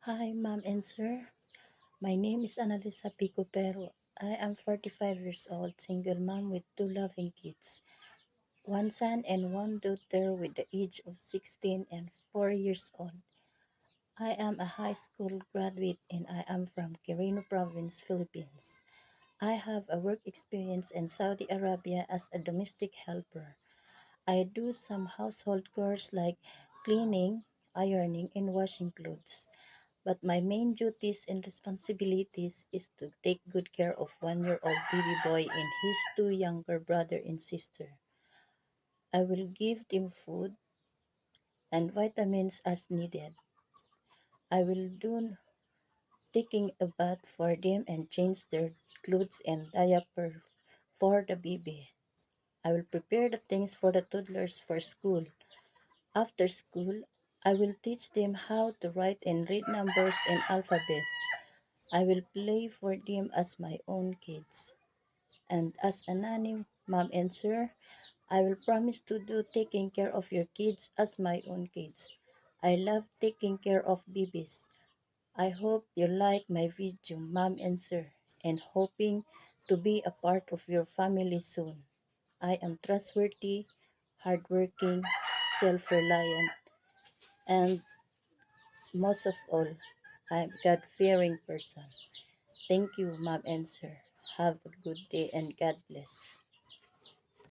Hi, ma'am and sir. My name is Annalisa Pico Pero. I am 45 years old, single mom with two loving kids, one son and one daughter with the age of 16 and 4 years old. I am a high school graduate and I am from Quirino Province, Philippines. I have a work experience in Saudi Arabia as a domestic helper. I do some household chores like cleaning, ironing, and washing clothes. But my main duties and responsibilities is to take good care of 1-year-old baby boy and his two younger brother and sister. I will give them food and vitamins as needed. I will do taking a bath for them and change their clothes and diaper for the baby. I will prepare the things for the toddlers for school. After school, I will teach them how to write and read numbers and alphabet. I will play for them as my own kids. And as a nanny, mom and sir, I will promise to do taking care of your kids as my own kids. I love taking care of babies. I hope you like my video, mom and sir, and hoping to be a part of your family soon. I am trustworthy, hardworking, self-reliant, and most of all, I am a God-fearing person. Thank you, ma'am and sir. Have a good day and God bless.